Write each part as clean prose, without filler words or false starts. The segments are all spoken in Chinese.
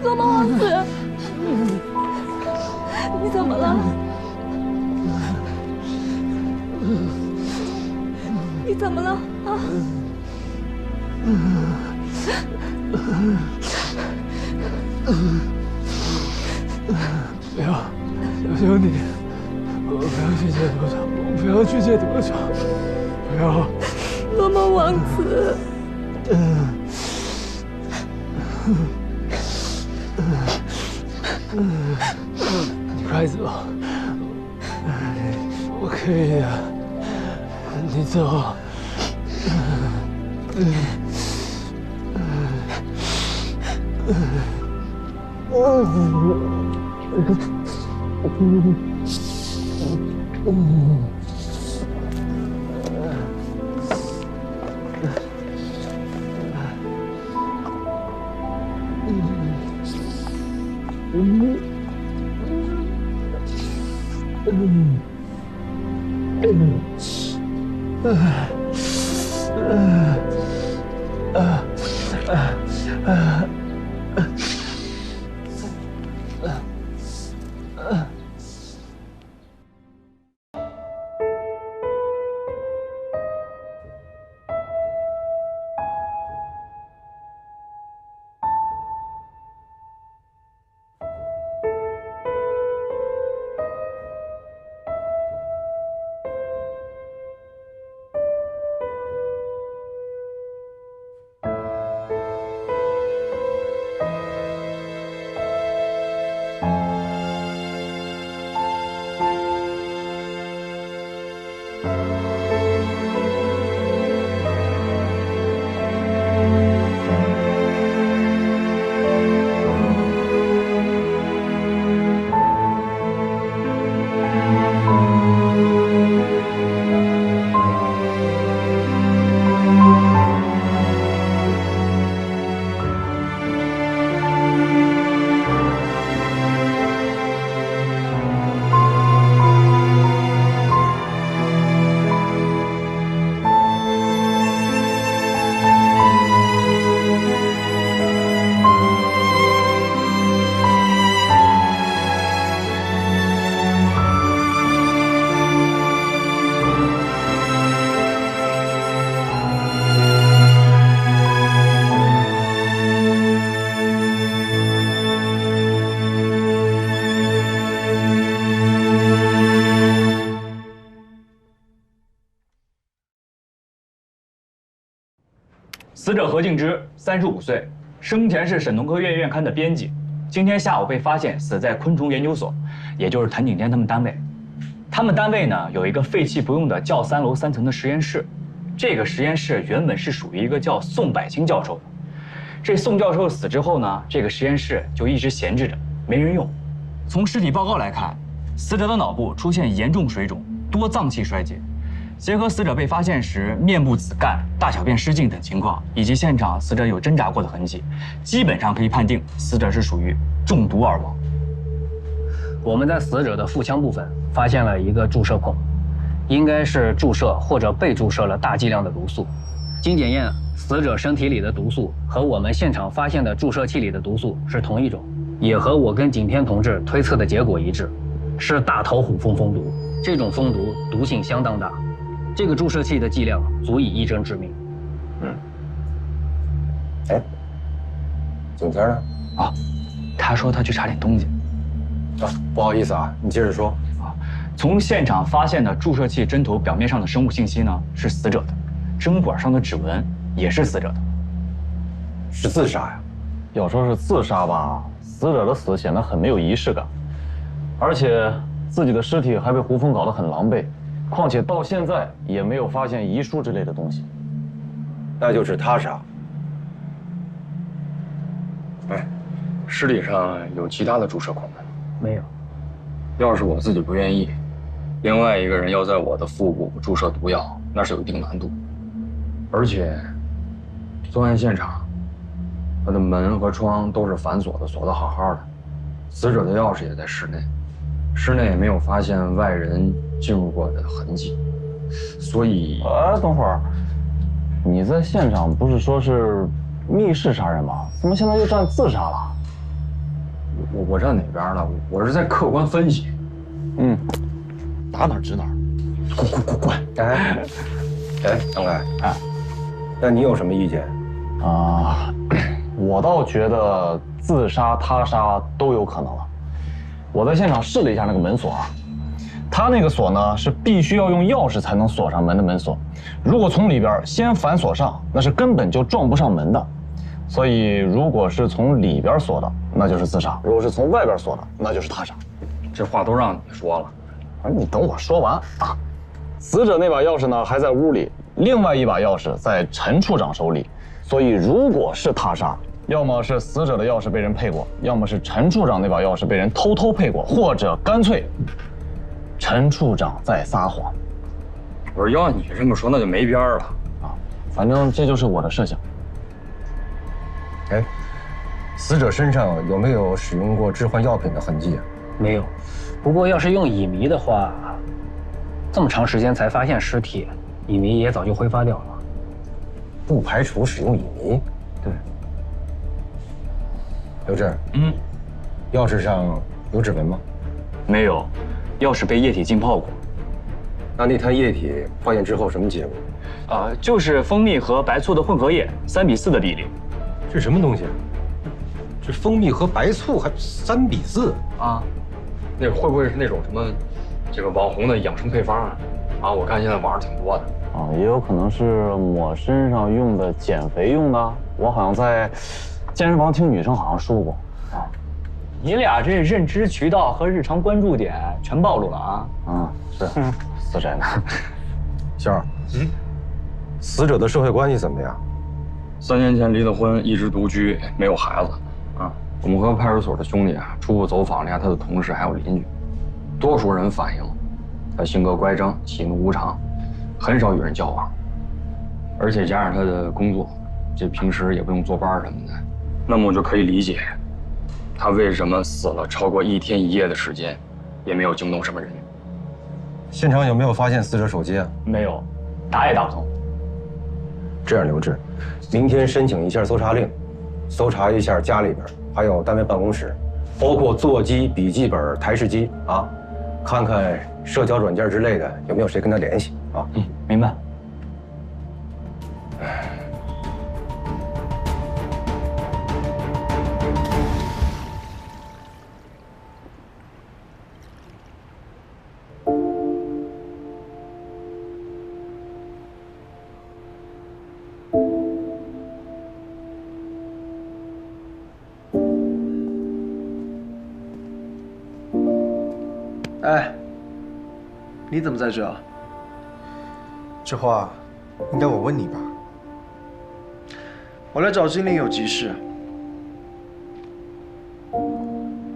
罗马王子，你怎么了？你怎么了啊？不要，求求你，我不要去借赌场，我不要去借赌场，不要。罗马王子。你快走，我可以的，你走。死者何敬之，35岁，生前是省农科院院刊的编辑，今天下午被发现死在昆虫研究所，也就是谭景坚他们单位。他们单位呢有一个废弃不用的教3楼3层的实验室，这个实验室原本是属于一个叫宋柏清教授的。这宋教授死之后呢，这个实验室就一直闲置着，没人用。从尸体报告来看，死者的脑部出现严重水肿，多脏器衰竭。结合死者被发现时面部紫干、大小便失禁等情况，以及现场死者有挣扎过的痕迹，基本上可以判定死者是属于中毒而亡。我们在死者的腹腔部分发现了一个注射孔，应该是注射或者被注射了大剂量的毒素。经检验，死者身体里的毒素和我们现场发现的注射器里的毒素是同一种，也和我跟景天同志推测的结果一致，是大头虎蜂蜂毒。这种蜂毒毒性相当大。这个注射器的剂量足以一针致命。哎，景天呢？啊，他说他去查点东西。啊，不好意思啊，你接着说。从现场发现的注射器针头表面上的生物信息呢是死者的，针管上的指纹也是死者的，是自杀呀？要说是自杀吧，死者的死显得很没有仪式感，而且自己的尸体还被胡峰搞得很狼狈，况且到现在也没有发现遗书之类的东西。那就是他杀。哎，尸体上有其他的注射孔吗？没有。要是我自己不愿意，另外一个人要在我的腹部注射毒药，那是有一定难度。而且，作案现场，他的门和窗都是反锁的，锁得好好的。死者的钥匙也在室内，室内也没有发现外人进入过的痕迹，所以……等会儿，你在现场不是说是密室杀人吗？怎么现在又站自杀了？我站哪边了？我是在客观分析。打哪儿指哪儿。滚！哎，张开，那你有什么意见？我倒觉得自杀、他杀都有可能了。我在现场试了一下那个门锁啊，他那个锁呢是必须要用钥匙才能锁上门的门锁，如果从里边先反锁上，那是根本就撞不上门的。所以如果是从里边锁的，那就是自杀；如果是从外边锁的，那就是他杀。这话都让你说了，你等我说完啊。死者那把钥匙呢还在屋里，另外一把钥匙在陈处长手里。所以如果是他杀，要么是死者的钥匙被人配过，要么是陈处长那把钥匙被人偷偷配过，或者干脆陈处长在撒谎。我说要你这么说，那就没边儿了啊！反正这就是我的设想。哎，死者身上有没有使用过致幻药品的痕迹啊？没有。不过要是用乙醚的话，这么长时间才发现尸体，乙醚也早就挥发掉了。不排除使用乙醚。对。刘志，钥匙上有指纹吗？没有，钥匙被液体浸泡过。那滩液体化验之后什么结果？就是蜂蜜和白醋的混合液，3:4的比例。这什么东西啊？这蜂蜜和白醋还3:4啊？那会不会是那种什么，这个网红的养生配方啊？啊，我看现在网上挺多的。也有可能是抹身上用的、减肥用的。我好像在健身房听女生好像说过。你俩这认知渠道和日常关注点全暴露了啊！是，死宅男。仙儿，死者的社会关系怎么样？3年前离了婚，一直独居，没有孩子。我们和派出所的兄弟初步走访了一下他的同事还有邻居，多数人反映他性格乖张、喜怒无常，很少与人交往，而且加上他的工作，这平时也不用坐班什么的，那么我就可以理解他为什么死了超过1天1夜的时间，也没有惊动什么人。现场有没有发现死者手机啊？没有，打也打不通。这样，刘志，明天申请一下搜查令，搜查一下家里边，还有单位办公室，包括座机、笔记本、台式机啊，看看社交软件之类的有没有谁跟他联系啊。明白。哎，你怎么在这？这话应该我问你吧。我来找经理有急事。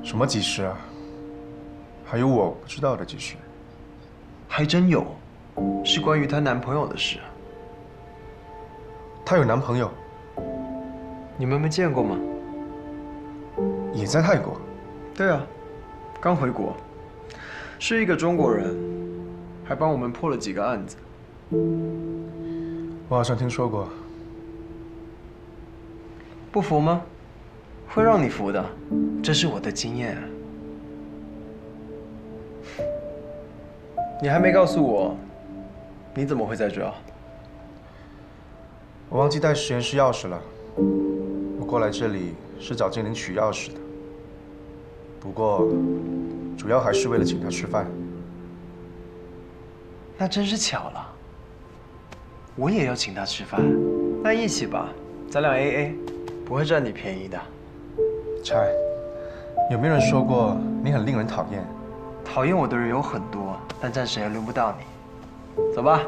什么急事啊？还有我不知道的急事？还真有，是关于她男朋友的事。她有男朋友？你们没见过吗？也在泰国？对啊，刚回国。是一个中国人，还帮我们破了几个案子。我好像听说过。不服吗？会让你服的，这是我的经验。你还没告诉我，你怎么会在这？我忘记带实验室钥匙了。我过来这里是找精灵取钥匙的，不过主要还是为了请他吃饭。那真是巧了，我也要请他吃饭，那一起吧，咱俩 AA， 不会占你便宜的。拆，有没有人说过你很令人讨厌？讨厌我的人有很多，但暂时还轮不到你。走吧。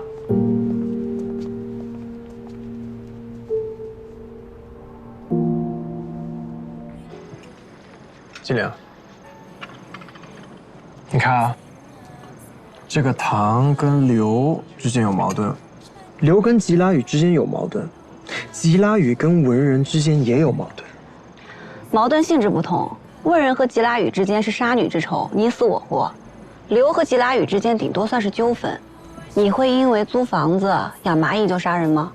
金良，你看啊，这个唐跟刘之间有矛盾，刘跟吉拉语之间有矛盾，吉拉语跟文人之间也有矛盾。矛盾性质不同，文人和吉拉语之间是杀女之仇，你死我活；刘和吉拉语之间顶多算是纠纷。你会因为租房子、养蚂蚁就杀人吗？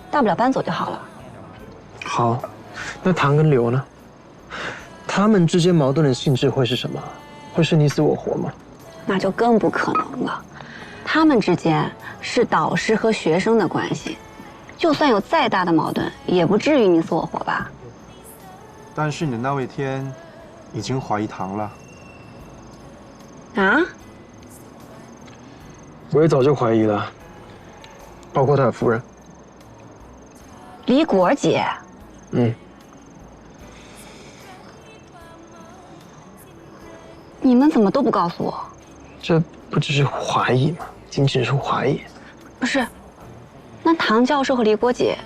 大不了搬走就好了。好，那唐跟刘呢？他们之间矛盾的性质会是什么？会是你死我活吗？那就更不可能了。他们之间是导师和学生的关系，就算有再大的矛盾，也不至于你死我活吧？但是你的那位天已经怀疑唐了。啊？我也早就怀疑了，包括他的夫人李果姐。嗯。你们怎么都不告诉我？这不只是怀疑吗？仅仅是怀疑。不是，那唐教授和李果姐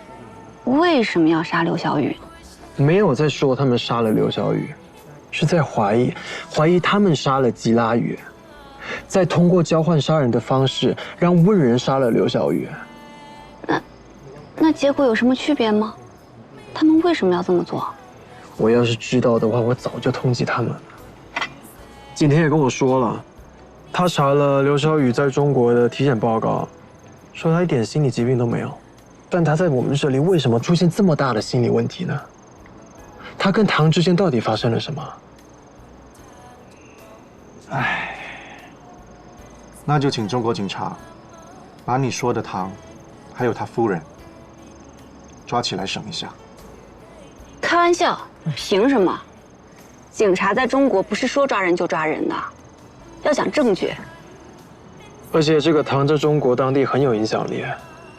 为什么要杀刘小雨？没有在说他们杀了刘小雨，是在怀疑他们杀了吉拉雨，再通过交换杀人的方式让温人杀了刘小雨。那结果有什么区别吗？他们为什么要这么做？我要是知道的话，我早就通缉他们了。景天也跟我说了，他查了刘小雨在中国的体检报告，说他一点心理疾病都没有，但他在我们这里为什么出现这么大的心理问题呢？他跟唐之间到底发生了什么？唉，那就请中国警察把你说的唐，还有他夫人抓起来审一下。开玩笑，凭什么？警察在中国不是说抓人就抓人的，要讲证据。而且这个唐在中国当地很有影响力，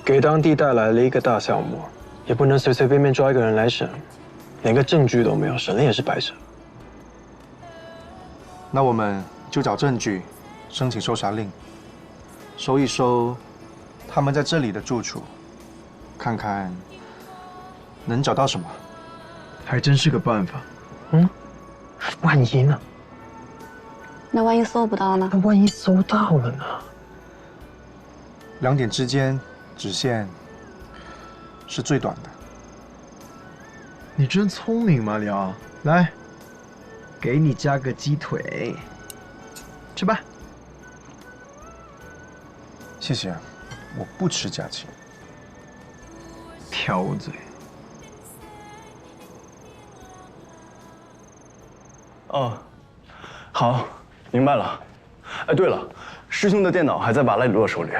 给当地带来了一个大项目，也不能随随便便抓一个人来审，连个证据都没有，审了也是白审。那我们就找证据，申请搜查令，搜一搜他们在这里的住处，看看能找到什么。还真是个办法。嗯，万一呢？那万一搜不到呢？那万一搜到了呢2点之间直线是最短的。你真聪明，马里奥。来，给你加个鸡腿，吃吧。谢谢，我不吃假期。挑嘴。哦，好，明白了。哎，对了，师兄的电脑还在瓦莱里洛手里，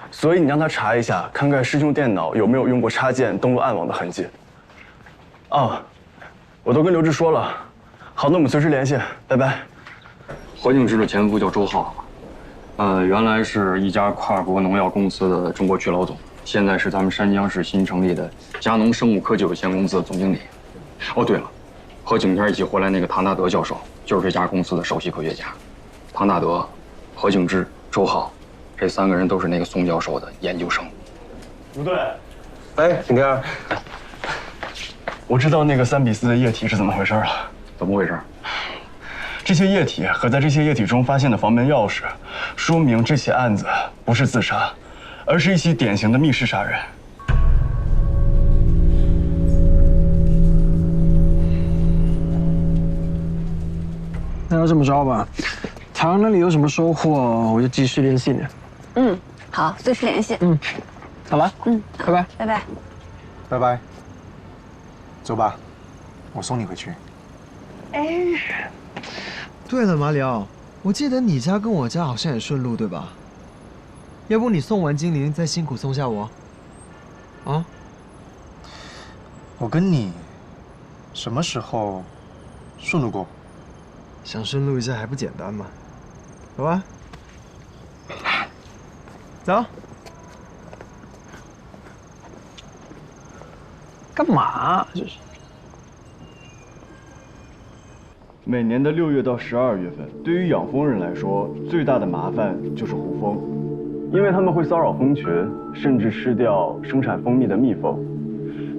所以你让他查一下，看看师兄电脑有没有用过插件登录暗网的痕迹。哦，我都跟刘志说了。好，那我们随时联系，拜拜。何敬之的前夫叫周浩，原来是一家跨国农药公司的中国区老总，现在是咱们山江市新成立的佳农生物科技有限公司的总经理。哦，对了，和景天一起回来那个唐大德教授，就是这家公司的首席科学家。唐大德、何敬之、周浩，这3个人都是那个宋教授的研究生。不对，哎，景天，我知道那个3比4的液体是怎么回事了。怎么回事？这些液体和在这些液体中发现的房门钥匙，说明这起案子不是自杀，而是一起典型的密室杀人。那要这么着吧，唐那里有什么收获，我就继续联系你。嗯，好，随时联系。嗯，好了。嗯，拜拜。拜拜。拜拜。走吧，我送你回去。哎，对了，马里奥，我记得你家跟我家好像也顺路，对吧？要不你送完精灵，再辛苦送下我。啊？我跟你什么时候顺路过？想顺路一下还不简单吗？走吧。走。干嘛？这是。每年的6月到12月份，对于养蜂人来说，最大的麻烦就是胡蜂，因为他们会骚扰蜂群，甚至吃掉生产蜂蜜的蜜蜂。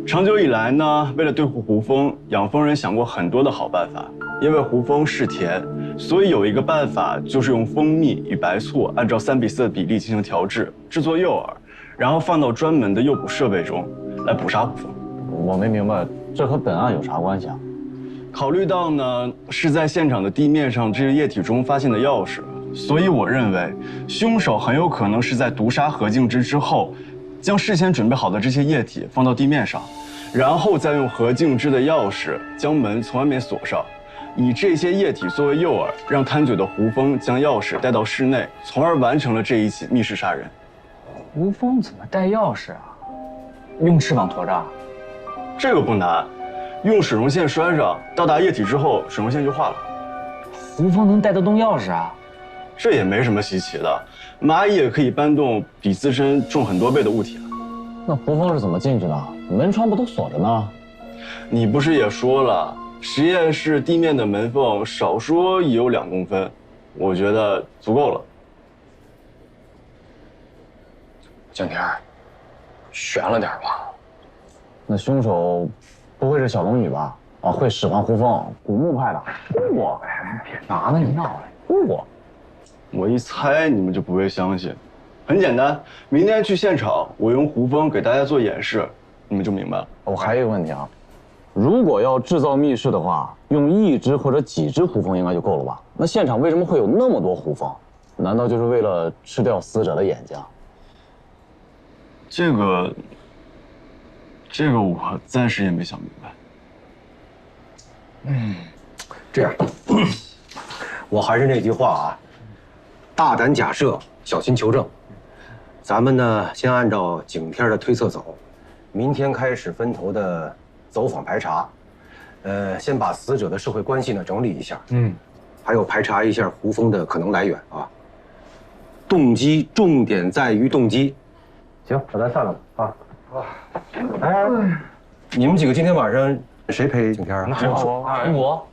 长久以来呢，为了对付胡蜂，养蜂人想过很多的好办法。因为胡蜂嗜甜，所以有一个办法就是用蜂蜜与白醋按照3:4的比例进行调制，制作诱饵，然后放到专门的诱捕设备中来捕杀胡蜂。我没明白，这和本案有啥关系啊？考虑到呢是在现场的地面上这个液体中发现的钥匙，所以我认为凶手很有可能是在毒杀何敬之之后，将事先准备好的这些液体放到地面上，然后再用何敬之的钥匙将门从外面锁上，以这些液体作为诱饵，让贪嘴的胡蜂将钥匙带到室内，从而完成了这一起密室杀人。胡蜂怎么带钥匙啊？用翅膀驮着？这个不难，用水溶线拴上，到达液体之后，水溶线就化了。胡蜂能带得动钥匙啊？这也没什么稀奇的，蚂蚁也可以搬动比自身重很多倍的物体啊。那胡蜂是怎么进去的？门窗不都锁着呢？你不是也说了，实验室地面的门缝少说也有2公分，我觉得足够了。景天，悬了点吧？那凶手不会是小龙女吧？啊，会使唤胡蜂，古墓派的。我别拿了，你闹了。我一猜你们就不会相信。很简单，明天去现场，我用胡蜂给大家做演示，你们就明白了。我还有一个问题啊，如果要制造密室的话，用1只或者几只胡蜂应该就够了吧？那现场为什么会有那么多胡蜂？难道就是为了吃掉死者的眼睛？这个我暂时也没想明白。这样，我还是那句话啊，大胆假设，小心求证。咱们呢，先按照景天的推测走，明天开始分头的走访排查。先把死者的社会关系呢整理一下，还有排查一下胡蜂的可能来源啊。动机，重点在于动机。行，那咱散了吧啊。哎，你们几个今天晚上谁陪景天啊？我。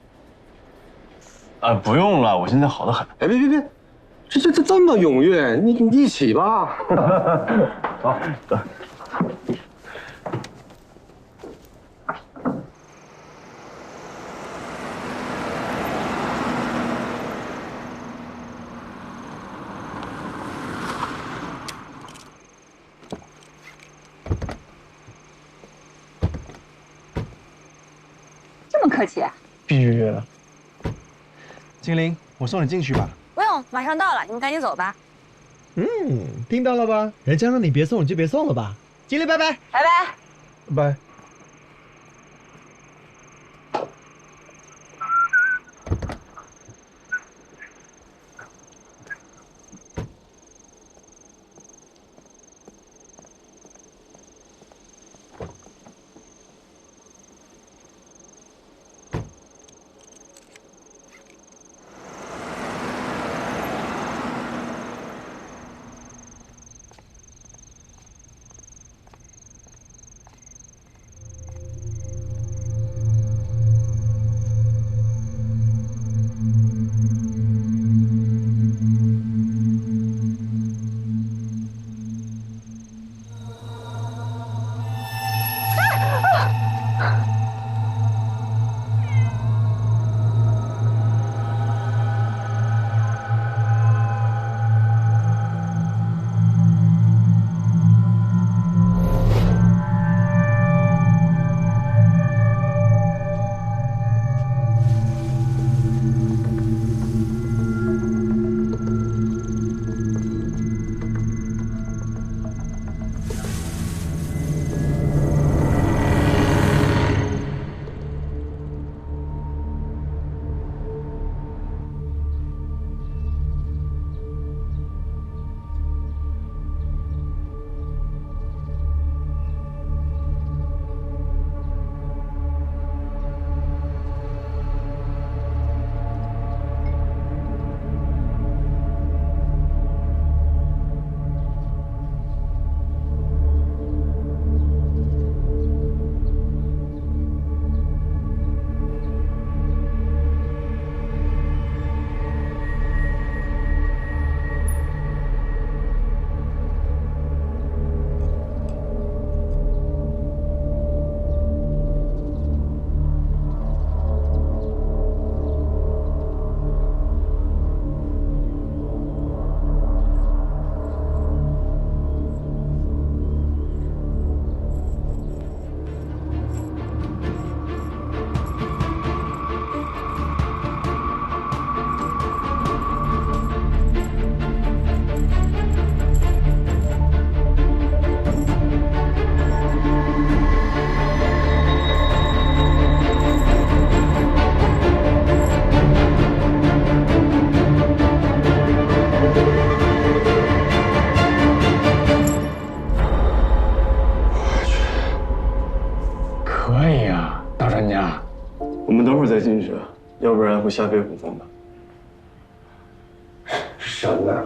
不用了，我现在好得很。哎，别，这么踊跃，你一起吧。好，走。这么客气？必须的。精灵，我送你进去吧。不用，马上到了，你们赶紧走吧。听到了吧？人家让你别送，你就别送了吧。精灵，拜拜。拜拜。拜。要不然会下飞虎风的。神啊！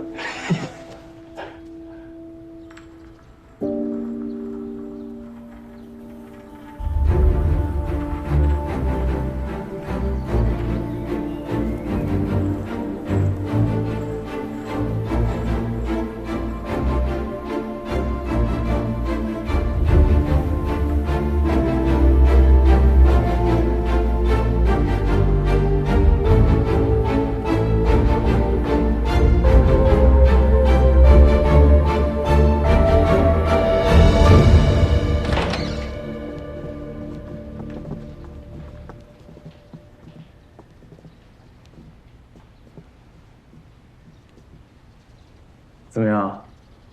怎么样？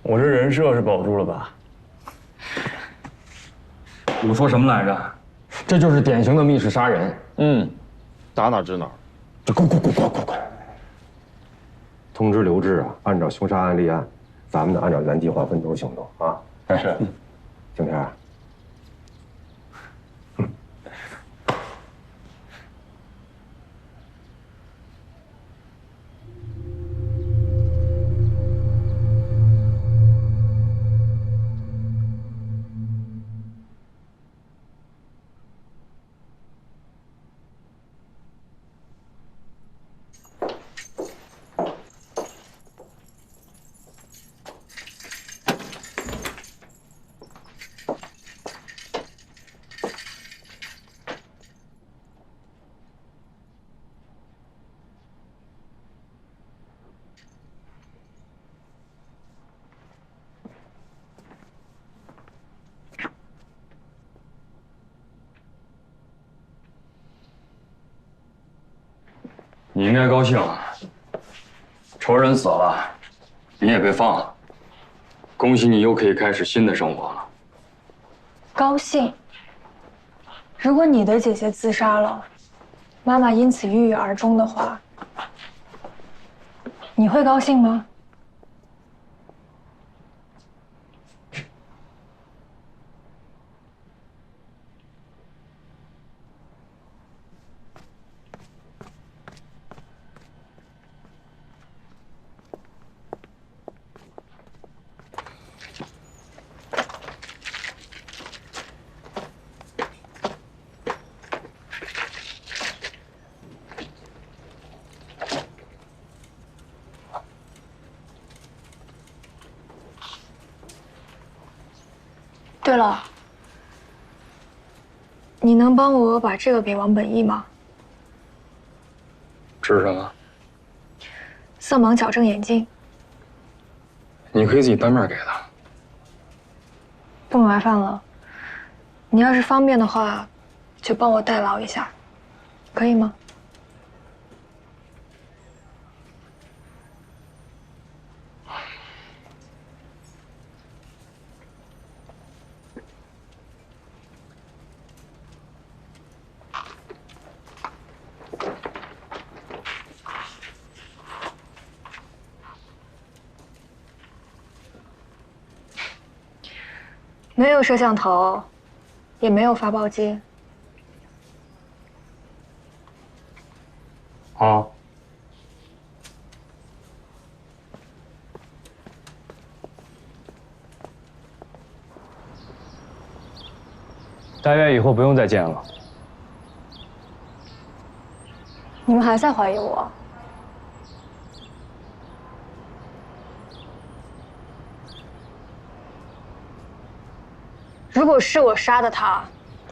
我这人设是保住了吧？我说什么来着？这就是典型的密室杀人。嗯，打哪知哪。这快！通知刘志啊，按照凶杀案立案，咱们得按照原计划分头行动啊。是。景天。你应该高兴，仇人死了，你也被放了，恭喜你又可以开始新的生活了。高兴。如果你的姐姐自杀了，妈妈因此郁郁而终的话，你会高兴吗？对了，你能帮我把这个给王本义吗？这是什么？色盲矫正眼镜。你可以自己当面给他。不麻烦了，你要是方便的话，就帮我代劳一下，可以吗？没有摄像头，也没有发报机。啊。大约以后不用再见了。你们还在怀疑我？如果是我杀的他，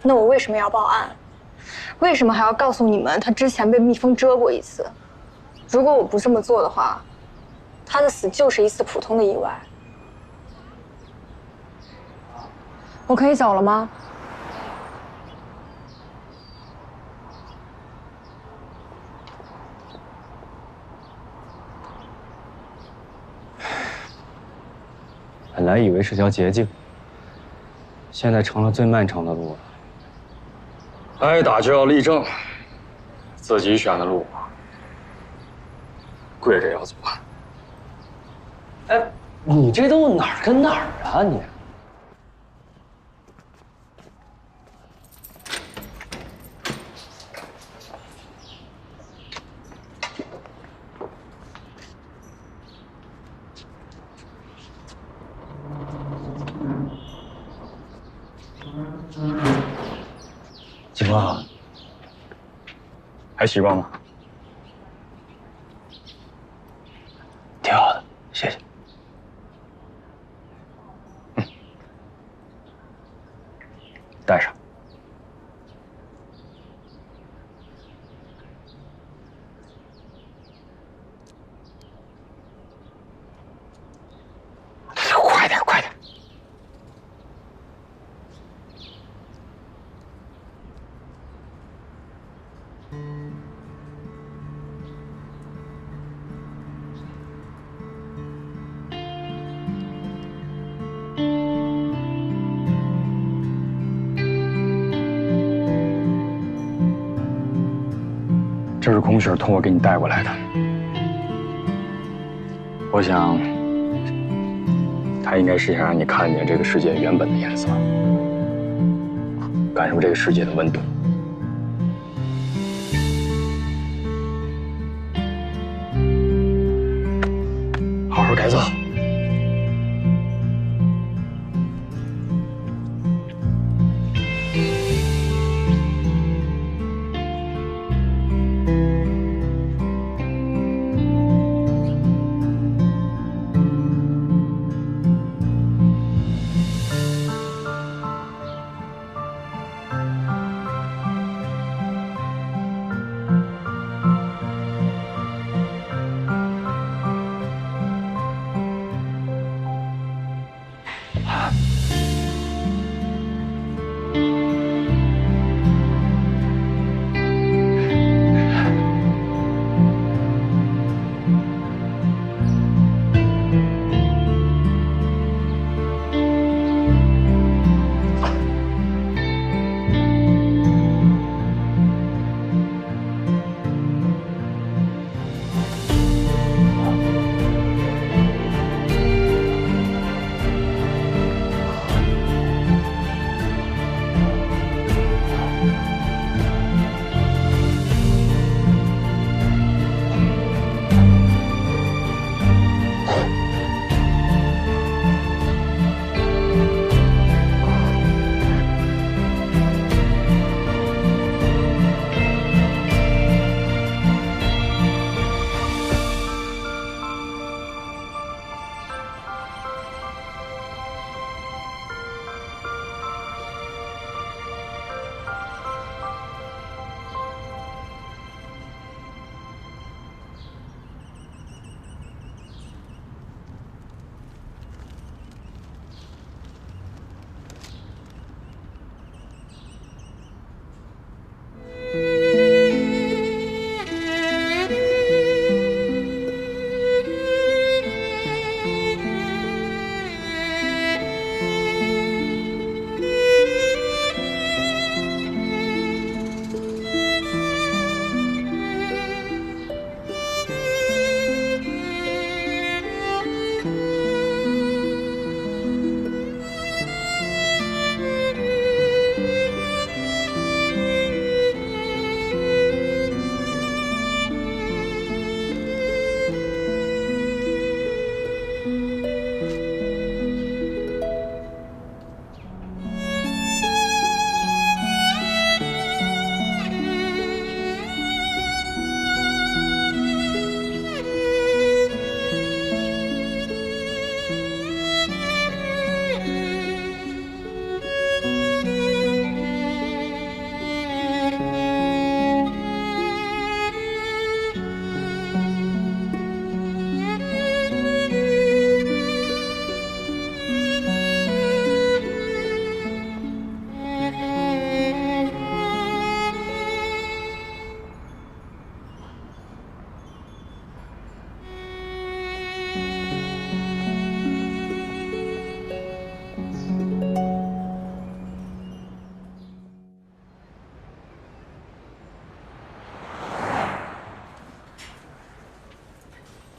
那我为什么要报案？为什么还要告诉你们他之前被蜜蜂蛰过一次？如果我不这么做的话，他的死就是一次普通的意外。我可以走了吗？本来以为是条捷径，现在成了最漫长的路了。挨打就要立正，自己选的路，跪着要走。哎，你这都哪儿跟哪儿啊你？么了？还习惯吗？挺好的，谢谢。带上。快点，快点！这是孔雪托我给你带过来的，我想，他应该是想让你看见这个世界原本的颜色，感受这个世界的温度。好好改造。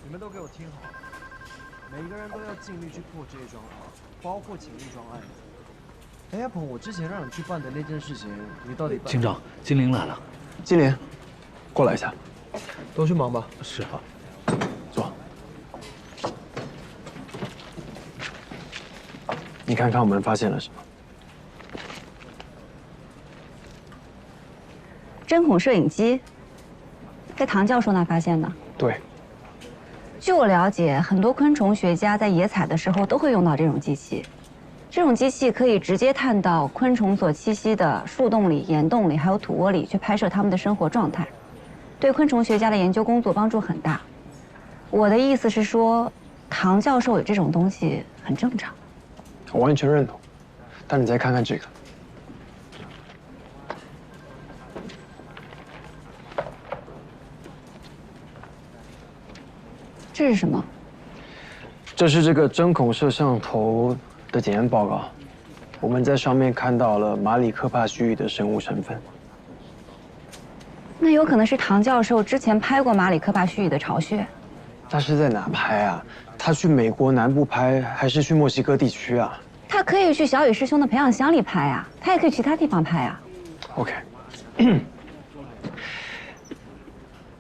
你们都给我听好，每个人都要尽力去破这一桩案，包括前一桩案子。哎，阿鹏，我之前让你去办的那件事情，你到底办？警长，金玲来了。金玲，过来一下。都去忙吧。是。好，坐。你看看我们发现了什么？针孔摄影机，在唐教授那发现的。对。据我了解，很多昆虫学家在野采的时候都会用到这种机器。这种机器可以直接探到昆虫所栖息的树洞里、岩洞里，还有土窝里去拍摄它们的生活状态，对昆虫学家的研究工作帮助很大。我的意思是说，唐教授有这种东西很正常。我完全认同。但你再看看这个。 这是什么？这是这个针孔摄像头的检验报告，我们在上面看到了马里科帕须臾的生物成分。那有可能是唐教授之前拍过马里科帕须臾的巢穴。他是在哪拍啊？他去美国南部拍，还是去墨西哥地区啊？他可以去小雨师兄的培养箱里拍啊，他也可以其他地方拍啊。OK。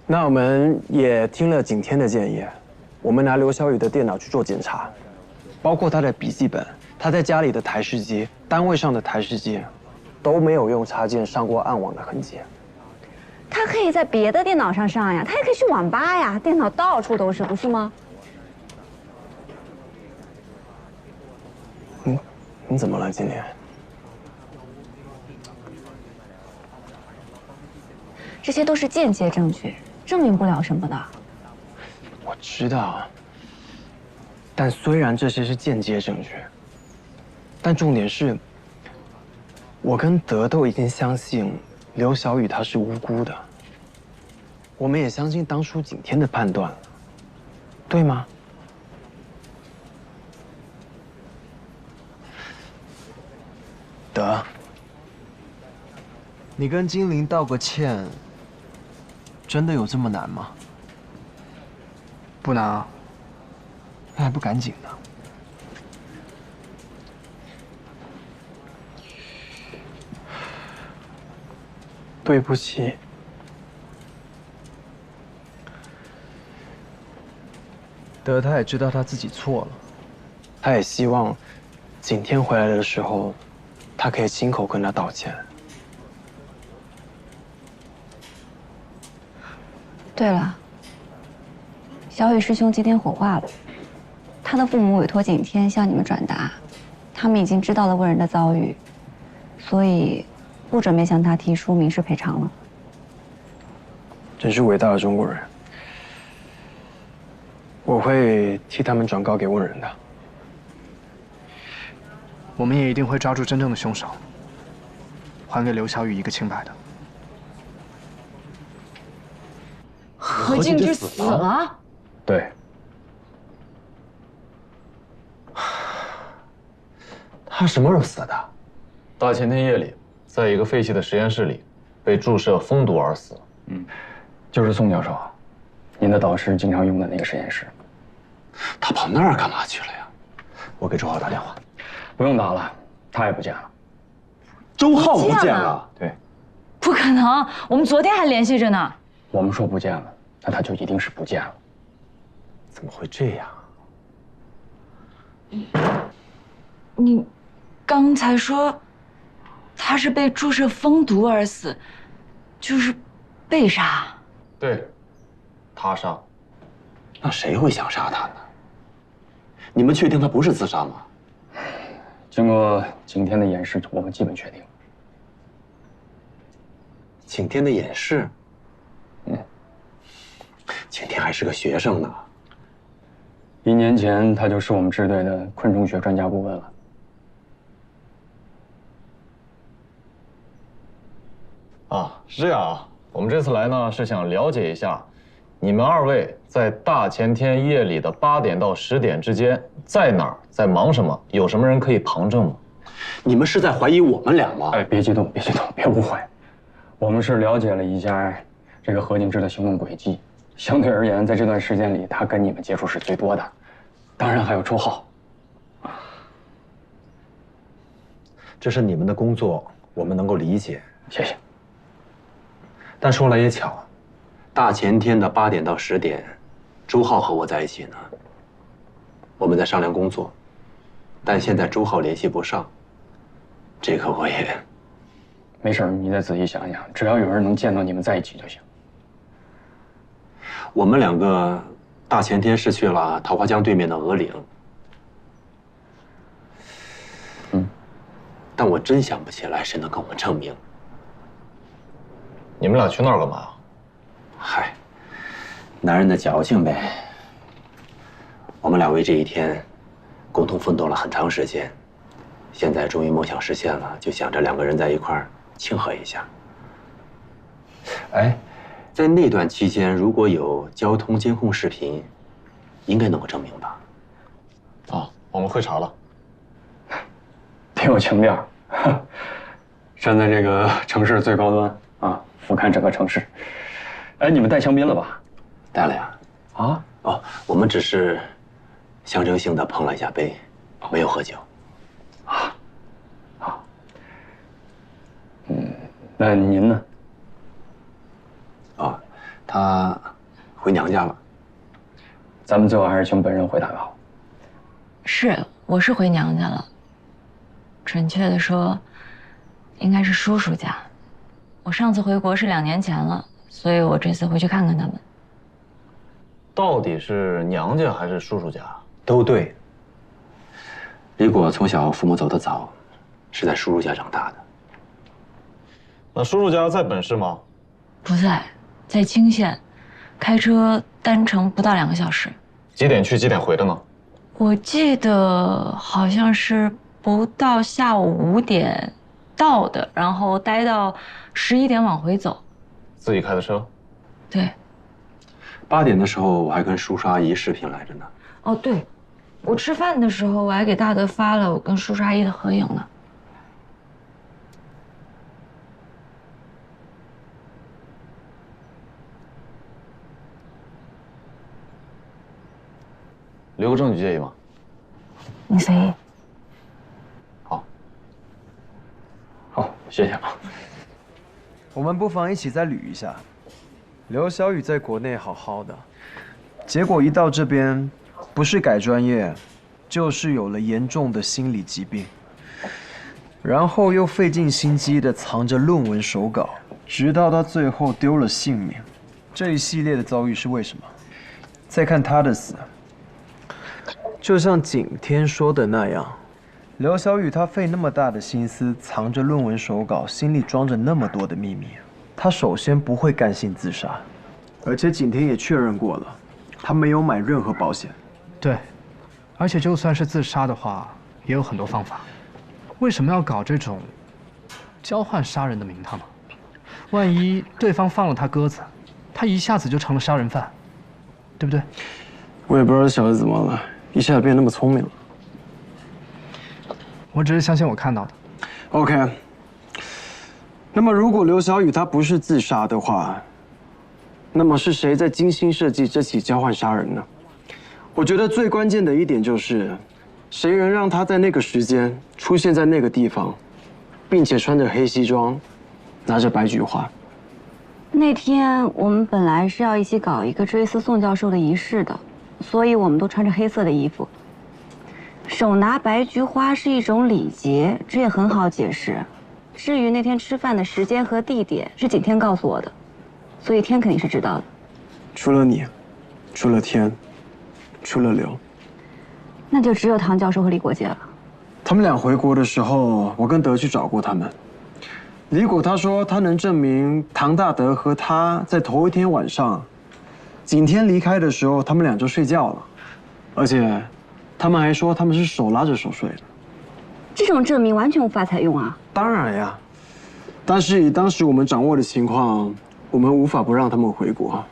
那我们也听了景天的建议。 我们拿刘小雨的电脑去做检查，包括他的笔记本、他在家里的台式机、单位上的台式机，都没有用插件上过暗网的痕迹。他可以在别的电脑上上呀，他也可以去网吧呀，电脑到处都是，不是吗？你怎么了，今天？这些都是间接证据，证明不了什么的。 我知道，但虽然这些是间接证据，但重点是，我跟德都已经相信刘小雨她是无辜的，我们也相信当初景天的判断了，对吗？德，你跟精灵道个歉，真的有这么难吗？ 不难啊，那还不赶紧呢？对不起。德他也知道他自己错了，他也希望景天回来的时候，他可以亲口跟他道歉。对了。 小雨师兄今天火化了，他的父母委托景天向你们转达，他们已经知道了问人的遭遇，所以不准备向他提出民事赔偿了。真是伟大的中国人，我会替他们转告给问人的。我们也一定会抓住真正的凶手，还给刘小雨一个清白的。何敬之死了。 对，他什么时候死的？大前天夜里，在一个废弃的实验室里，被注射蜂毒而死。就是宋教授，您的导师经常用的那个实验室。他跑那儿干嘛去了呀？我给周浩打电话。不用打了，他也不见了。周浩不见了？对，不可能，我们昨天还联系着呢。我们说不见了，那他就一定是不见了。 怎么会这样？你刚才说他是被注射蜂毒而死，就是被杀。对，他杀。那谁会想杀他呢？你们确定他不是自杀吗？经过景天的演示，我们基本确定。景天的演示？景天还是个学生呢。 1年前，他就是我们支队的昆虫学专家顾问了。啊，是这样啊。我们这次来呢，是想了解一下，你们2位在大前天夜里的8点到10点之间，在哪儿，在忙什么？有什么人可以旁证吗？你们是在怀疑我们俩吗？哎，别激动，别激动，别误会。我们是了解了一下这个何敬之的行动轨迹。 相对而言，在这段时间里，他跟你们接触是最多的，当然还有周浩。这是你们的工作，我们能够理解。谢谢。但说来也巧，大前天的8点到10点，周浩和我在一起呢。我们在商量工作，但现在周浩联系不上，这个我也没事，你再仔细想想，只要有人能见到你们在一起就行。我们两个大前天是去了桃花江对面的鹅岭。但我真想不起来谁能跟我们证明。你们俩去那儿干嘛？嗨，男人的矫情呗。我们俩为这一天共同奋斗了很长时间，现在终于梦想实现了，就想着两个人在一块儿庆贺一下。哎，在那段期间，如果有交通监控视频，应该能够证明吧？啊，我们会查了。挺有情调，站在这个城市最高端啊，俯瞰整个城市。哎，你们带香槟了吧？带了呀。啊？哦，我们只是象征性的碰了一下杯，没有喝酒。啊，好。那您呢？哦，他回娘家了。咱们最后还是请本人回答吧。是，我是回娘家了。准确的说，应该是叔叔家。我上次回国是2年前了，所以我这次回去看看他们。到底是娘家还是叔叔家？都对。李果从小父母走得早，是在叔叔家长大的。那叔叔家在本市吗？不在，在清县，开车单程不到2个小时。几点去几点回的呢？我记得好像是不到下午5点到的，然后待到11点往回走。自己开的车？对。8点的时候，我还跟叔叔阿姨视频来着呢。哦，对，我吃饭的时候，我还给大德发了我跟叔叔阿姨的合影呢。留个证据介意吗？你随意。好，谢谢啊。我们不妨一起再捋一下。刘小雨在国内好好的，结果一到这边，不是改专业，就是有了严重的心理疾病，然后又费尽心机的藏着论文手稿，直到他最后丢了性命。这一系列的遭遇是为什么？再看他的死，就像景天说的那样。刘小雨他费那么大的心思藏着论文手稿，心里装着那么多的秘密，他首先不会甘心自杀，而且景天也确认过了，他没有买任何保险。对，而且就算是自杀的话，也有很多方法。为什么要搞这种交换杀人的名堂呢？万一对方放了他鸽子，他一下子就成了杀人犯，对不对？我也不知道这小子怎么了，一下子变那么聪明了。我只是相信我看到的。OK。那么，如果刘小雨他不是自杀的话，那么是谁在精心设计这起交换杀人呢？我觉得最关键的一点就是，谁能让他在那个时间出现在那个地方，并且穿着黑西装，拿着白菊花。那天我们本来是要一起搞一个追思宋教授的仪式的，所以我们都穿着黑色的衣服。手拿白菊花是一种礼节，这也很好解释。至于那天吃饭的时间和地点，是景天告诉我的，所以天肯定是知道的。除了你，除了天，除了刘，那就只有唐教授和李国杰了。他们俩回国的时候，我跟德去找过他们。李果他说他能证明唐大德和他在头一天晚上，景天离开的时候，他们俩就睡觉了，而且他们还说他们是手拉着手睡的。这种证明完全无法采用啊！当然呀，但是以当时我们掌握的情况，我们无法不让他们回国。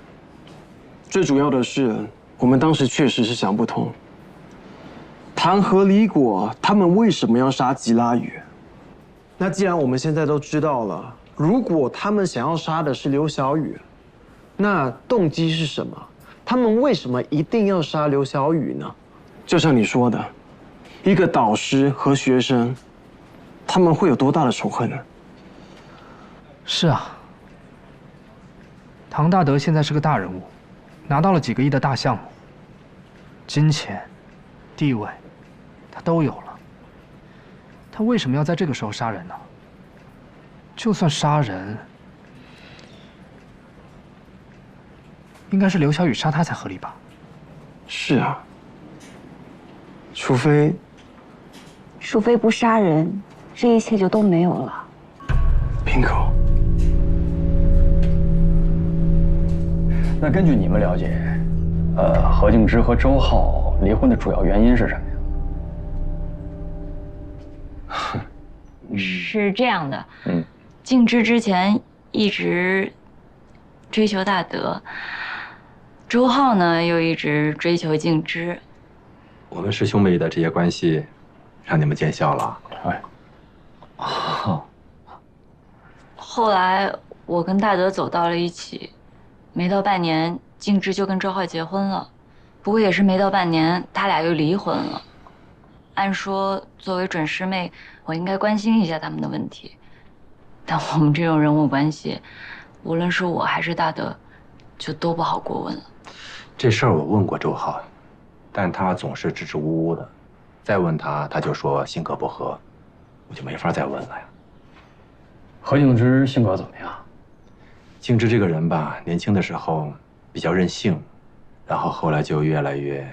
最主要的是，我们当时确实是想不通，唐和李果他们为什么要杀吉拉雨？那既然我们现在都知道了，如果他们想要杀的是刘小雨，那动机是什么？他们为什么一定要杀刘小雨呢？就像你说的，一个导师和学生，他们会有多大的仇恨呢？是啊，唐大德现在是个大人物，拿到了几个亿的大项目，金钱、地位，他都有了。他为什么要在这个时候杀人呢？就算杀人，应该是刘小雨杀他才合理吧？是啊，除非不杀人，这一切就都没有了。bingo。那根据你们了解，何敬之和周浩离婚的主要原因是什么呀？是这样的，敬之之前一直追求大德，周浩呢又一直追求敬之。我们师兄妹的这些关系，让你们见笑了。哎，后来我跟大德走到了一起，没到半年，敬之就跟周浩结婚了。不过也是没到半年，他俩又离婚了。按说作为准师妹，我应该关心一下他们的问题，但我们这种人物关系，无论是我还是大德，就都不好过问了。这事儿我问过周浩，但他总是支支吾吾的。再问他，他就说性格不合，我就没法再问了呀。何敬之性格怎么样？敬之这个人吧，年轻的时候比较任性，然后后来就越来越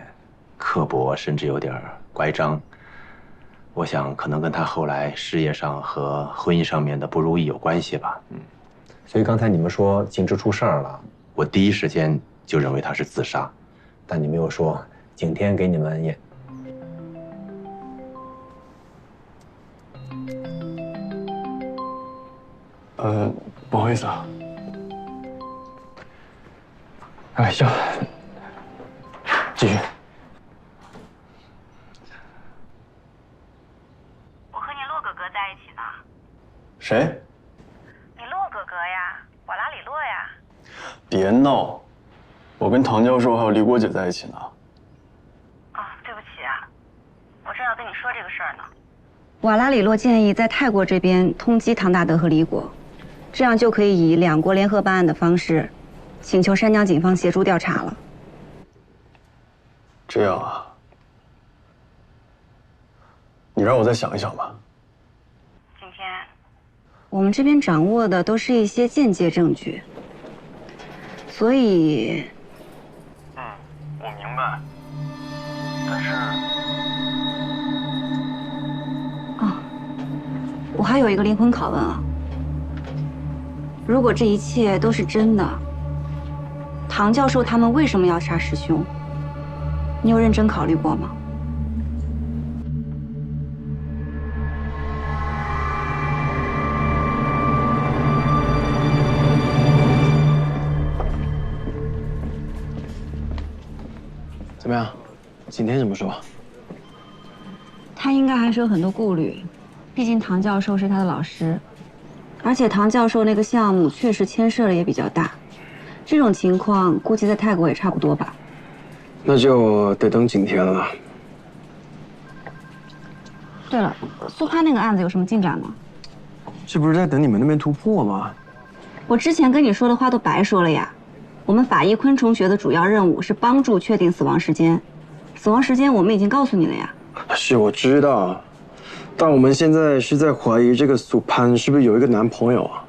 刻薄，甚至有点乖张。我想可能跟他后来事业上和婚姻上面的不如意有关系吧。所以刚才你们说敬之出事儿了，我第一时间就认为他是自杀，但你没有说景天给你们也。不好意思啊。哎，行，继续。我和你洛哥哥在一起呢。谁？你洛哥哥呀，瓦拉里洛呀。别闹！我跟唐教授还有李果姐在一起呢。哦，对不起啊，我正要跟你说这个事儿呢。瓦拉里洛建议在泰国这边通缉唐大德和李果，这样就可以以两国联合办案的方式，请求山江警方协助调查了。这样啊？你让我再想一想吧。今天，我们这边掌握的都是一些间接证据，所以……我明白。但是……我还有一个灵魂拷问啊。如果这一切都是真的，唐教授他们为什么要杀师兄？你有认真考虑过吗？怎么样？景天怎么说？他应该还是有很多顾虑，毕竟唐教授是他的老师，而且唐教授那个项目确实牵涉的也比较大。这种情况估计在泰国也差不多吧。那就得等景天了。对了，苏潘那个案子有什么进展吗？这不是在等你们那边突破吗？我之前跟你说的话都白说了呀。我们法医昆虫学的主要任务是帮助确定死亡时间，死亡时间我们已经告诉你了呀。是，我知道，但我们现在是在怀疑这个苏潘是不是有一个男朋友啊？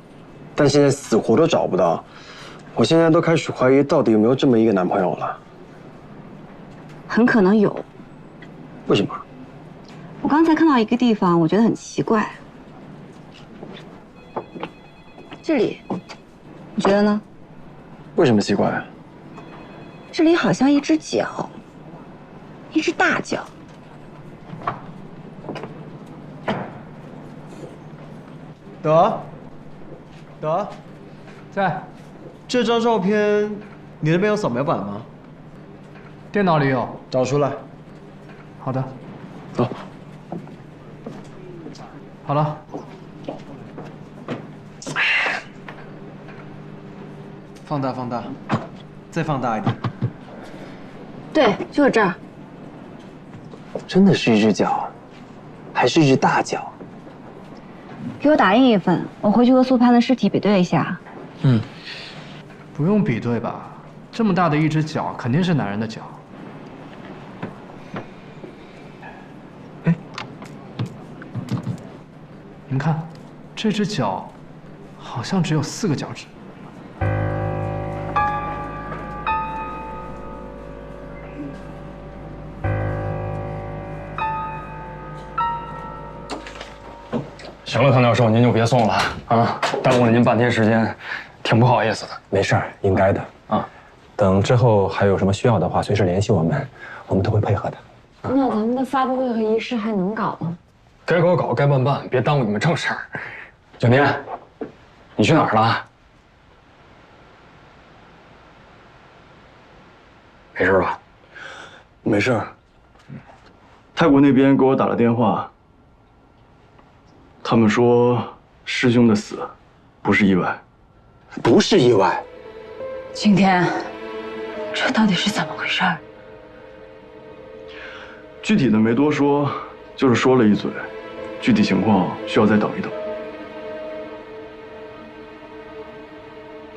但现在死活都找不到，我现在都开始怀疑到底有没有这么一个男朋友了。很可能有。为什么？我刚才看到一个地方，我觉得很奇怪。这里，你觉得呢？为什么奇怪？这里好像一只脚，一只大脚。德，在。这张照片，你那边有扫描版吗？电脑里有，找出来。好的。走。好了。放大，再放大一点。对，就是这儿。真的是一只脚，还是一只大脚？给我打印一份，我回去和苏潘的尸体比对一下。不用比对吧？这么大的一只脚，肯定是男人的脚。哎，你们看，这只脚好像只有4个脚趾。行了，唐教授，您就别送了啊，耽误了您半天时间，挺不好意思的。没事儿，应该的啊。等之后还有什么需要的话，随时联系我们，我们都会配合的。那咱们的发布会和仪式还能搞吗？该搞搞，该办办，别耽误你们正事儿。景天，你去哪儿了？没事吧？没事儿。泰国那边给我打了电话，他们说师兄的死不是意外，不是意外。景天，这到底是怎么回事？具体的没多说，就是说了一嘴，具体情况需要再等一等。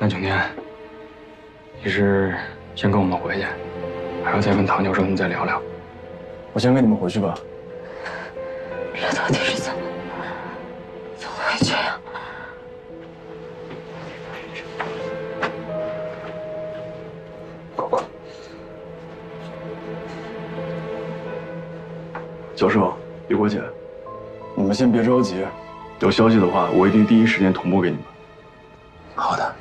那景天，你是先跟我们回去，还要再跟唐教授他们再聊聊？我先跟你们回去吧。这到底是怎么会这样？教授，李国姐，你们先别着急，有消息的话，我一定第一时间同步给你们。好的。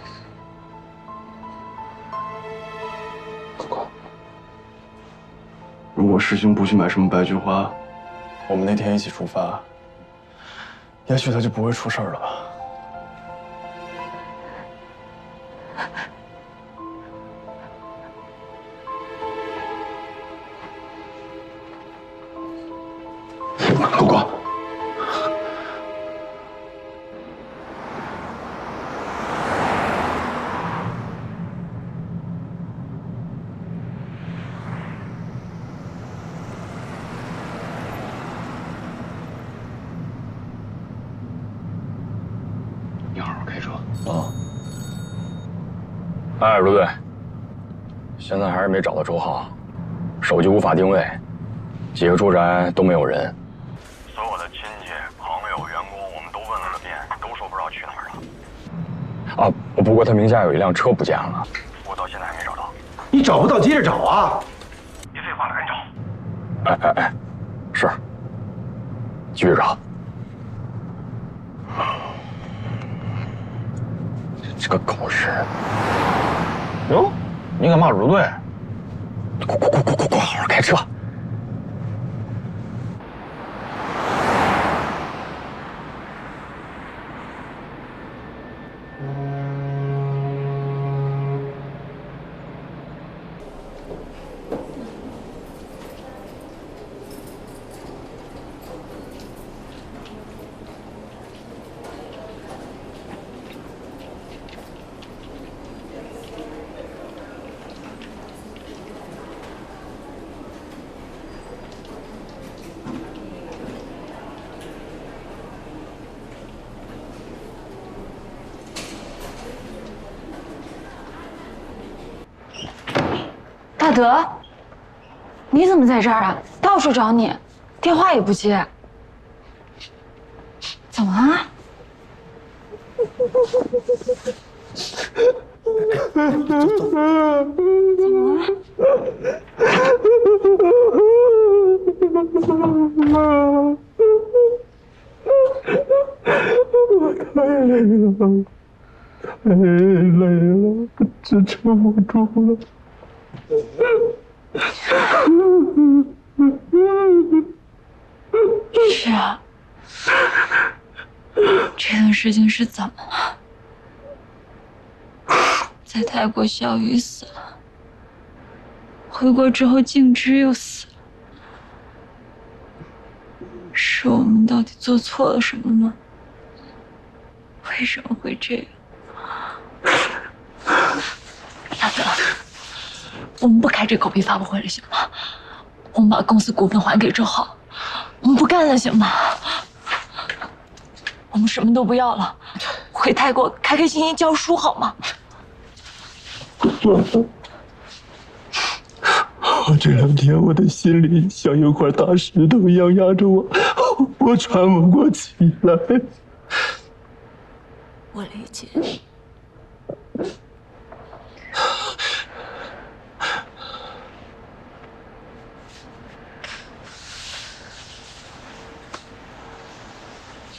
如果师兄不去买什么白菊花，我们那天一起出发，也许他就不会出事儿了吧。果果，你好好开车啊。哎，卢队，现在还是没找到周浩，手机无法定位，几个住宅都没有人。所有的亲戚、朋友、员工，我们都问了遍，都说不知道去哪儿了。啊，不过他名下有一辆车不见了，我到现在还没找到。你找不到接着找啊！别废话了，赶紧找。哎，是，继续找。这个狗日！哟，你敢骂卢队？快，好好开车！大德，你怎么在这儿啊？到处找你，电话也不接，怎么了？我太累了，太累了，支撑不住了。是啊，这段事情是怎么了？在泰国小雨死了，回国之后静之又死了，是我们到底做错了什么吗？为什么会这样？大德，我们不开这狗屁发布会了，行吗？我们把公司股份还给周浩，我们不干了，行吗？我们什么都不要了，回泰国开开心心教书，好吗？这2天我的心里像有块大石头一样压着我，我喘不过气来。我理解。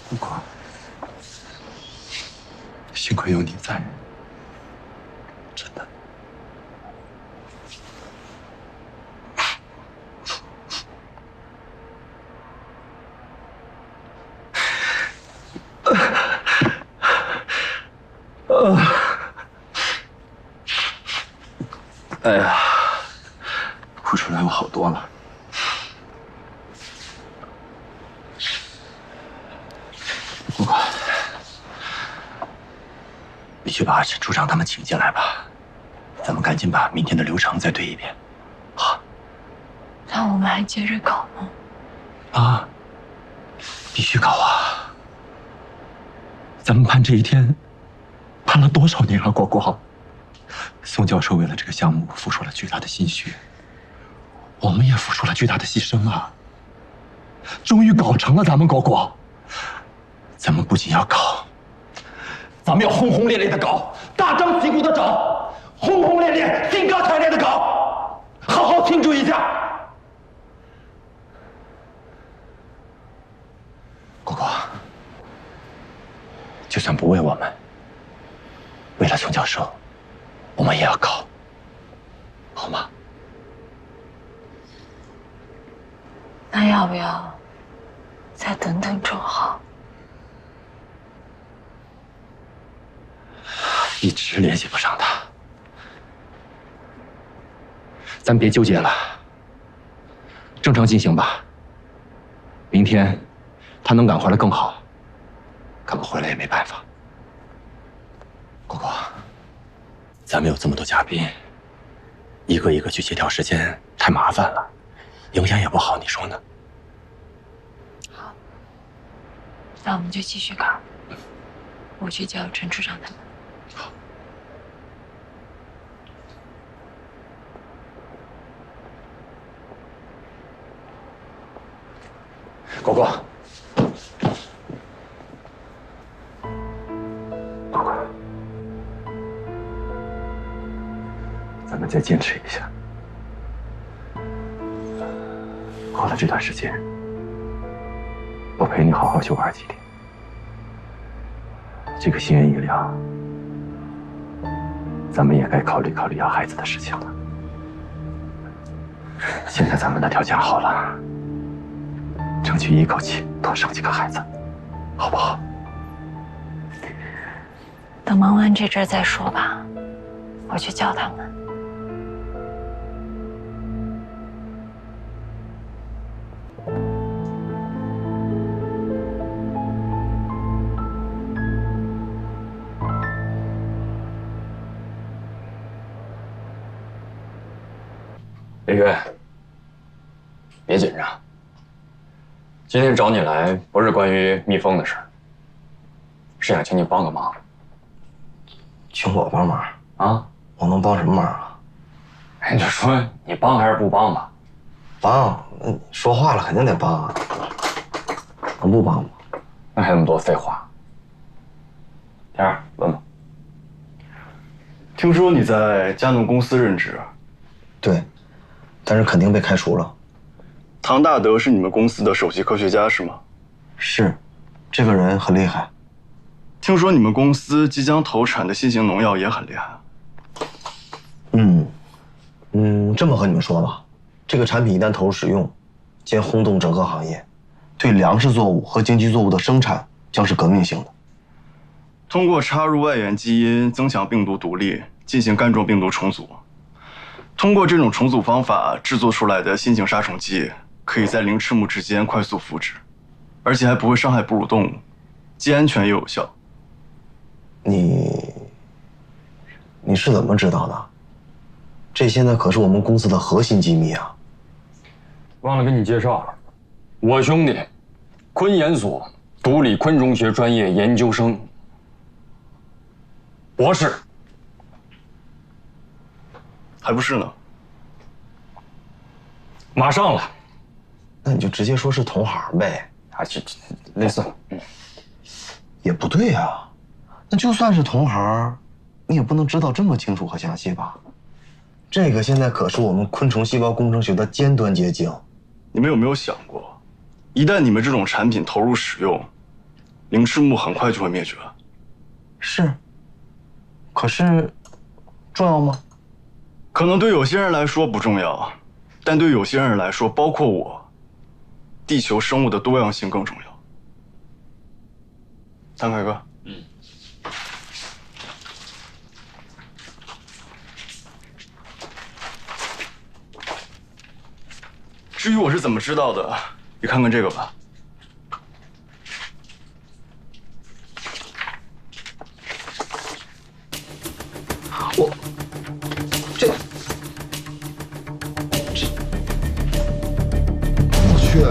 不过，幸亏有你在，真的。哎呀，哭出来我好多了。不过，你去把陈处长他们请进来吧，咱们赶紧把明天的流程再对一遍。那我们还接着搞吗？啊，必须搞啊！咱们盼这一天，盼了多少年了，果果。宋教授为了这个项目付出了巨大的心血，我们也付出了巨大的牺牲啊！终于搞成了，咱们果果。咱们不仅要搞，咱们要轰轰烈烈的搞，大张旗鼓的找，轰轰烈烈、兴高采烈的搞，好好庆祝一下。果果，就算不为我们，为了宋教授，我们也要搞，好吗？那要不要再等等周浩？一直联系不上他，咱别纠结了，正常进行吧。明天他能赶回来更好，赶不回来也没办法。果果，咱们有这么多嘉宾，一个一个去协调时间太麻烦了，影响也不好，你说呢？好，那我们就继续搞。我去叫陈处长他们。果果，果果，咱们再坚持一下。过了这段时间，我陪你好好去玩几天。这个心愿一了，咱们也该考虑考虑要孩子的事情了。现在咱们的条件好了。争取一口气多生几个孩子，好不好？等忙完这阵再说吧，我去叫他们。李月，别紧张。今天找你来不是关于蜜蜂的事，是想请你帮个忙。请我帮忙啊？我能帮什么忙啊？哎，你就说你帮还是不帮吧？帮，说话了肯定得帮啊。能不帮吗？那还那么多废话。天儿，问吧。听说你在佳能公司任职？对，但是肯定被开除了。唐大德是你们公司的首席科学家是吗？是，这个人很厉害。听说你们公司即将投产的新型农药也很厉害。这么和你们说吧，这个产品一旦投入使用，将轰动整个行业，对粮食作物和经济作物的生产将是革命性的。通过插入外源基因增强病毒毒力，进行冠状病毒重组。通过这种重组方法制作出来的新型杀虫剂，可以在零翅目之间快速复制，而且还不会伤害哺乳动物，既安全又有效。你是怎么知道的？这现在可是我们公司的核心机密啊！忘了跟你介绍了，我兄弟，昆研所毒理昆虫学专业研究生，博士。还不是呢？马上了。那你就直接说是同行呗。啊，这类似。也不对啊，那就算是同行，你也不能知道这么清楚和详细吧？这个现在可是我们昆虫细胞工程学的尖端结晶。你们有没有想过，一旦你们这种产品投入使用，灵翅目很快就会灭绝？是。可是，重要吗？可能对有些人来说不重要，但对有些人来说，包括我，地球生物的多样性更重要。张凯哥。至于我是怎么知道的，你看看这个吧。我去。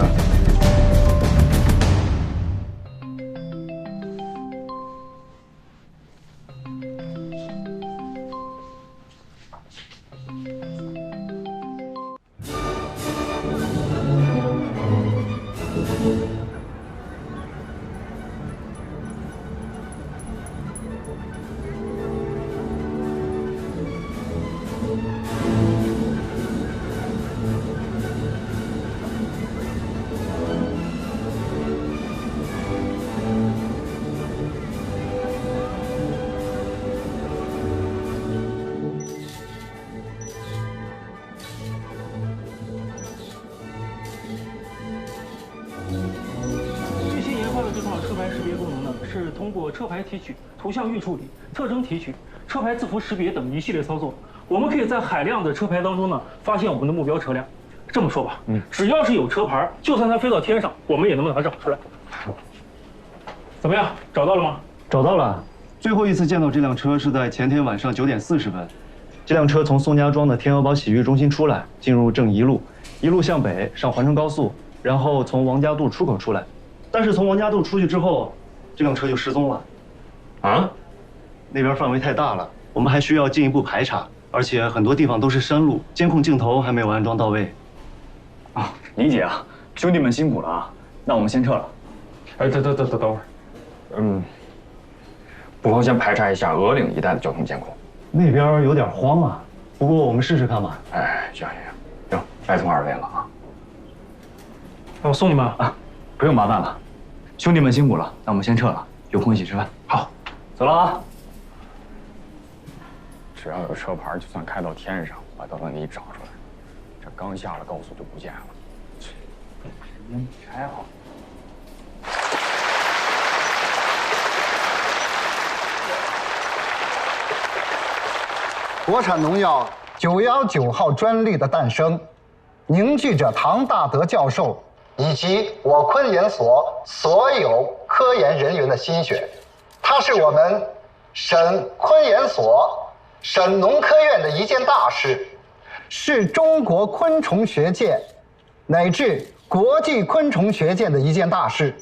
是通过车牌提取、图像预处理、特征提取、车牌字符识别等一系列操作，我们可以在海量的车牌当中呢，发现我们的目标车辆。这么说吧，只要是有车牌，就算它飞到天上，我们也能把它找出来。怎么样，找到了吗？找到了。最后一次见到这辆车是在前天晚上9点40分。这辆车从宋家庄的天鹅堡洗浴中心出来，进入正一路，一路向北上环城高速，然后从王家渡出口出来。但是从王家渡出去之后，这辆车就失踪了。啊？那边范围太大了，我们还需要进一步排查，而且很多地方都是山路，监控镜头还没有安装到位。啊，理解啊，兄弟们辛苦了啊，那我们先撤了。哎，等会儿，不妨先排查一下鹅岭一带的交通监控。那边有点荒啊，不过我们试试看吧。哎，行，拜托二位了啊。那我送你们啊，不用麻烦了，兄弟们辛苦了，那我们先撤了，有空一起吃饭。好，走了啊。只要有车牌，就算开到天上，我都能给你找出来。这刚下了高速就不见了，时间还好。国产农药919号专利的诞生，凝聚着唐大德教授以及我昆研所所有科研人员的心血。它是我们省昆研所、省农科院的一件大事，是中国昆虫学界乃至国际昆虫学界的一件大事，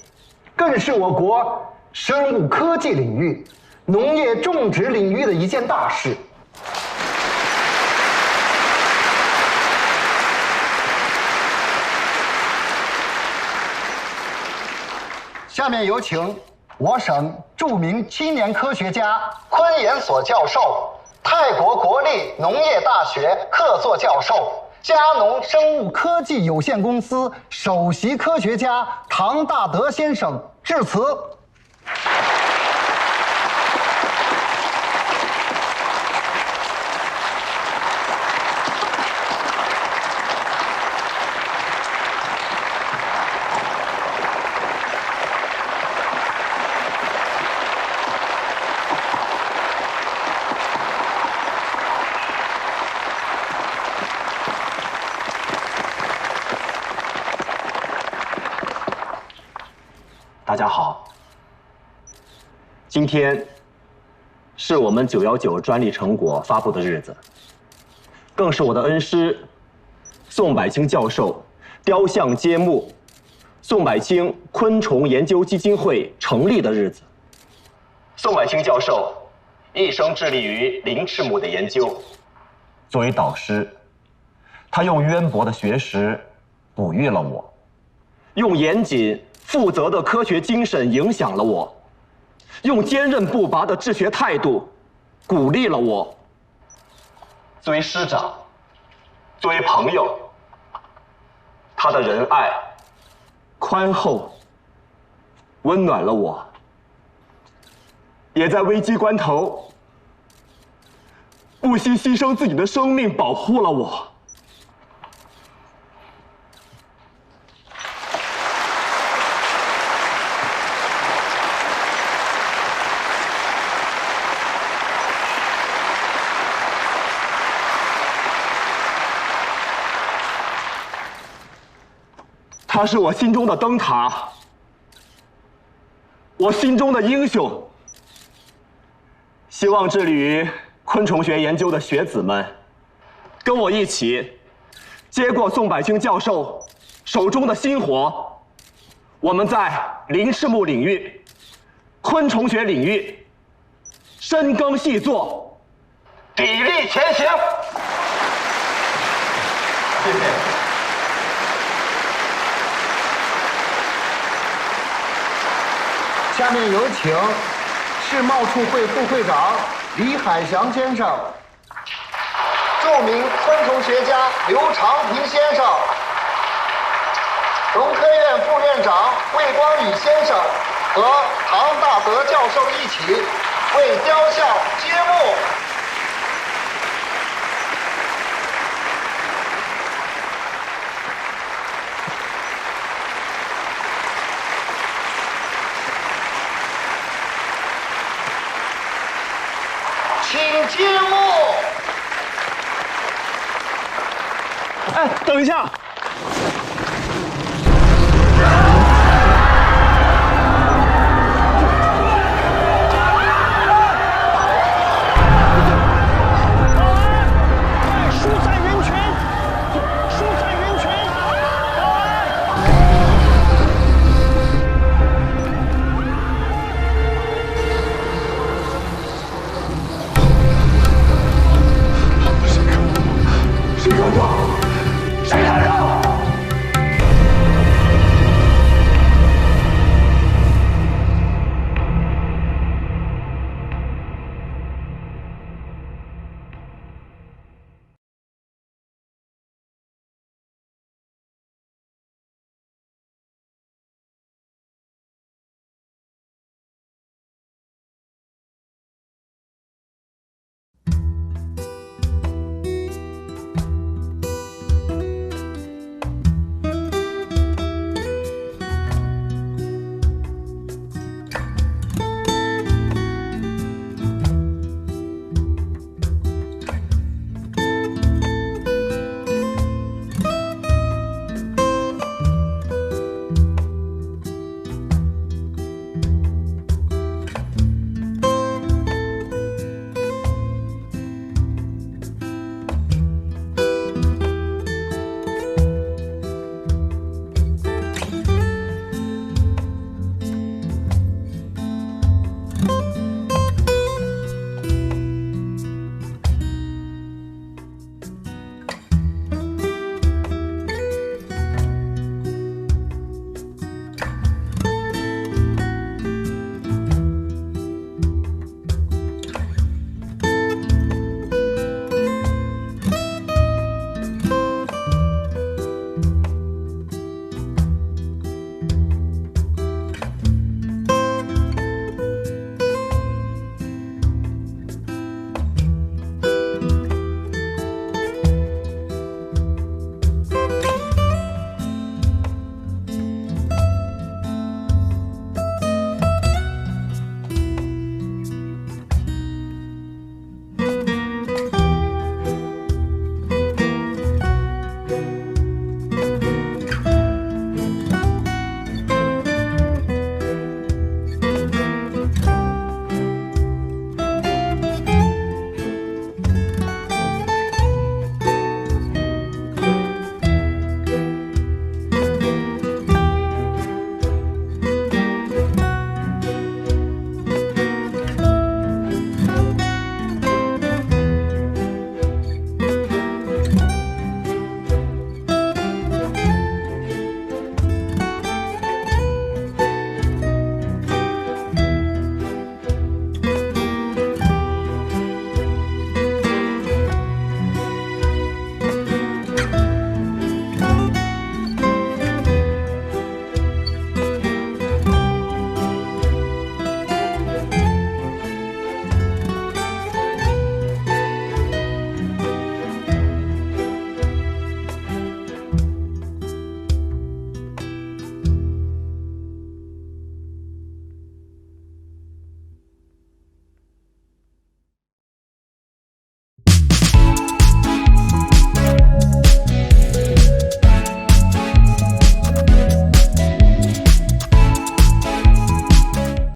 更是我国生物科技领域、农业种植领域的一件大事。下面有请我省著名青年科学家、昆研所教授、泰国国立农业大学客座教授、佳农生物科技有限公司首席科学家唐大德先生致辞。大家好，今天是我们919专利成果发布的日子，更是我的恩师宋柏清教授雕像揭幕、宋柏清昆虫研究基金会成立的日子。宋柏清教授一生致力于灵翅目的研究，作为导师，他用渊博的学识哺育了我，用严谨负责的科学精神影响了我，用坚韧不拔的治学态度鼓励了我。作为师长，作为朋友，他的仁爱、宽厚，温暖了我，也在危机关头不惜牺牲自己的生命保护了我。他是我心中的灯塔，我心中的英雄。希望致力于昆虫学研究的学子们，跟我一起接过宋柏清教授手中的薪火，我们在林翅目领域、昆虫学领域深耕细作，砥砺前行。谢谢。下面有请世贸处会副会长李海祥先生、著名昆虫学家刘长平先生、农科院副院长魏光宇先生和唐大德教授一起为雕像揭幕。请揭幕。哎，等一下，